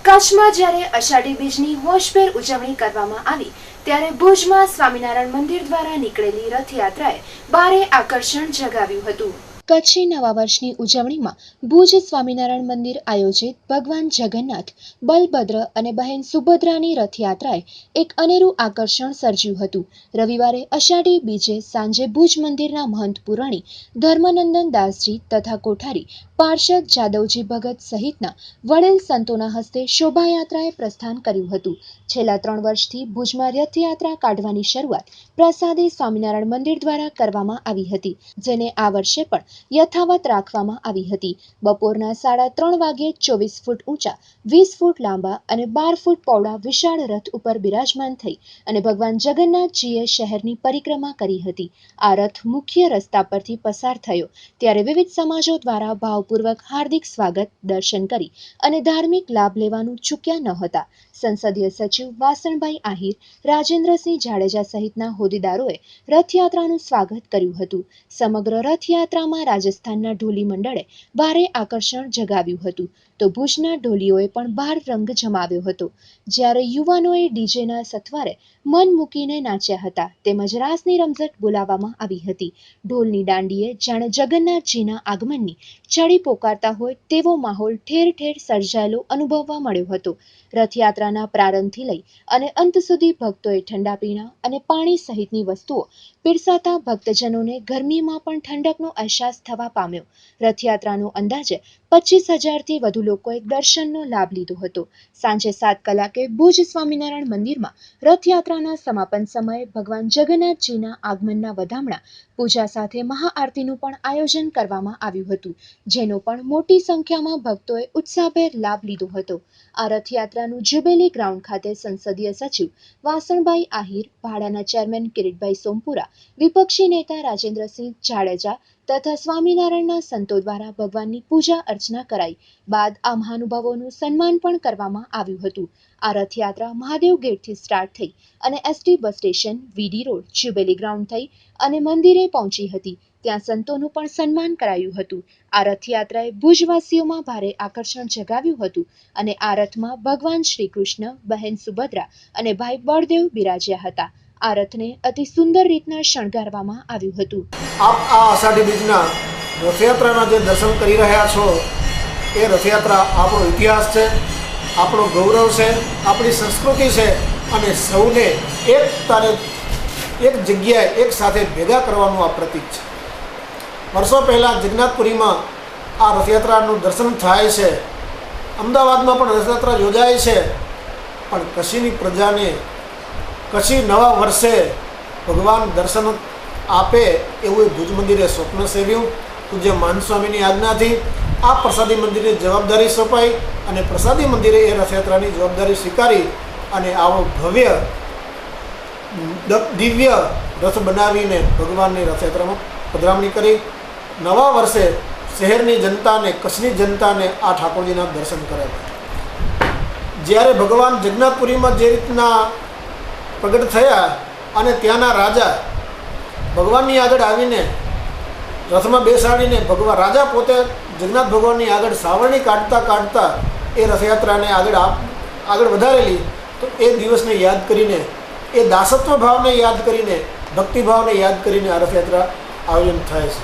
કચ્છમાં જ્યારે અષાઢી બીજની હોશભેર ઉજવણી કરવામાં આવી ત્યારે ભુજમાં સ્વામિનારાયણ મંદિર દ્વારા નીકળેલી રથયાત્રાએ ભારે આકર્ષણ જગાવ્યું હતું। કચ્છી નવા વર્ષની ઉજવણીમાં ભુજ સ્વામિનારાયણ મંદિર આયોજિત ભગવાન જગન્નાથ, બલભદ્ર અને બહેન સુભદ્રાની રથયાત્રાએ એક અનેરું આકર્ષણ સર્જ્યું હતું। રવિવારે અષાઢી બીજે સાંજે ભુજ મંદિરના મહંત પુરાણી ધર્મનંદન દાસજી તથા કોઠારી પાર્ષદ જાદવજી ભગત સહિતના વડેલ સંતોના હસ્તે શોભાયાત્રાએ પ્રસ્થાન કર્યું હતું। છેલ્લા 3 વર્ષથી ભુજમાં રથયાત્રા કાઢવાની શરૂઆત પ્રસાદી સ્વામિનારાયણ મંદિર દ્વારા કરવામાં આવી હતી, જેને આ વર્ષે પણ યથાવત રાખવામાં આવી હતી। બપોરના 3:30 વાગ્યે 24 ફૂટ ઊંચા, 20 ફૂટ લાંબા અને 12 ફૂટ પહોળા વિશાળ રથ ઉપર બિરાજમાન થઈ અને ભગવાન જગન્નાથજીએ શહેરની પરિક્રમા કરી હતી। આ રથ મુખ્ય રસ્તા પરથી પસાર થયો ત્યારે વિવિધ સમાજો દ્વારા ભાવપૂર્વક હાર્દિક સ્વાગત, દર્શન કરી અને ધાર્મિક લાભ લેવાનું ચૂક્યા ન હતા। સંસદીય સચિવ વાસણભાઈ આહિર, રાજેન્દ્રસિંહ જાડેજા સહિતના હોદ્દેદારોએ રથયાત્રાનું સ્વાગત કર્યું હતું। સમગ્ર રથયાત્રામાં રાજસ્થાનના ઢોલી મંડળે ભારે આકર્ષણ જગાવ્યું હતું તો ભુજના ઢોલીઓએ પણ ભાર રંગ જમાવ્યો હતો, જ્યારે યુવાનોએ ડીજેના સથવારે મન મૂકીને નાચ્યા હતા તેમજ રાસની રમઝટ બોલાવવામાં આવી હતી। ઢોલની દાંડીએ જાણે જગન્નાથજીના આગમનની ચડી પોકારતા હોય તેવો માહોલ ઠેર ઠેર સર્જાયેલો અનુભવવા મળ્યો હતો। રથયાત્રાના પ્રારંભથી લઈ અને અંત સુધી ભક્તોએ ઠંડા પીણા અને પાણી સહિતની વસ્તુઓ પીરસાતા ભક્તજનોને ગરમીમાં પણ ઠંડકનો અહેસાસ થવા પામ્યો। રથયાત્રાનો અંદાજે 25,000થી વધુ લોકોએ દર્શનનો લાભ લીધો હતો। સાંજે 7 કલાકે ભુજ સ્વામિનારાયણ મંદિરમાં રથયાત્રાના સમાપન સમયે ભગવાન જગન્નાથજીના આગમનના વધામણા પૂજા સાથે મહાઆરતીનું પણ આયોજન કરવામાં આવ્યું હતું, જેનો પણ મોટી સંખ્યામાં ભક્તોએ ઉત્સાહભેર લાભ લીધો હતો। આ રથયાત્રાનું જ્યુબિલી ગ્રાઉન્ડ ખાતે સંસદીય સચિવ વાસણભાઈ આહિર, ભાડાના ચેરમેન કિરીટભાઈ સોમપુરા, વિપક્ષી નેતા રાજેન્દ્રસિંહ જાડેજા તથા સ્વામિનારાયણના સંતો દ્વારા ભગવાનની પૂજા અર્ચના કરાઈ બાદ આ મહાનુભાવોનું સન્માન પણ કરવામાં આવ્યું હતું। આ રથયાત્રા મહાદેવ ગેટથી સ્ટાર્ટ થઈ અને એસટી બસ સ્ટેશન, વીડી રોડ, જ્યુબિલી ગ્રાઉન્ડ થઈ અને મંદિરે પહોંચી હતી, ત્યાં સંતોનું પણ સન્માન કરાયું હતું। આ રથયાત્રાએ ભુજવાસીઓમાં ભારે આકર્ષણ જગાવ્યું હતું અને આ રથમાં ભગવાન શ્રી કૃષ્ણ, બહેન સુભદ્રા અને ભાઈ બળદેવ બિરાજ્યા હતા। આ રથને અતિ સુંદર રીતના શણગારવામાં આવ્યું હતું। આપ આ અષાઢી બીજના રથયાત્રાના જે દર્શન કરી રહ્યા છો એ રથયાત્રા આપણો ઇતિહાસ છે, આપણો ગૌરવ છે, આપણી સંસ્કૃતિ છે અને સૌને એક જગ્યાએ એક સાથે ભેગા કરવાનું આ પ્રતીક છે। વર્ષો પહેલાં જગન્નાથપુરીમાં આ રથયાત્રાનું દર્શન થાય છે, અમદાવાદમાં પણ રથયાત્રા યોજાય છે, પણ કચ્છની પ્રજાને કચ્છી નવા વર્ષે ભગવાન દર્શન આપે એવું એ ભુજ મંદિરે સ્વપ્ન સેવ્યું। પૂજ્ય માનસ્વામીની આજ્ઞાથી આ પ્રસાદી મંદિરની જવાબદારી સોંપાઈ અને પ્રસાદી મંદિરે એ રથયાત્રાની જવાબદારી સ્વીકારી અને આવો ભવ્ય દિવ્ય રથ બનાવીને ભગવાનની રથયાત્રામાં પધરામણી કરી। નવા વર્ષે શહેરની જનતાને, કચ્છની જનતાને આ ઠાકોરજીના દર્શન કરાવ્યા। જ્યારે ભગવાન જગન્નાથપુરીમાં જે રીતના પ્રગટ થયા અને ત્યાંના રાજા ભગવાનની આગળ આવીને રથમાં બેસાડીને રાજા પોતે જગન્નાથ ભગવાનની આગળ સાવરણી કાઢતા એ રથયાત્રાને આગળ વધારેલી, તો એ દિવસને યાદ કરીને, એ દાસત્વ ભાવને યાદ કરીને, ભક્તિભાવને યાદ કરીને આ રથયાત્રા આયોજન થાય છે।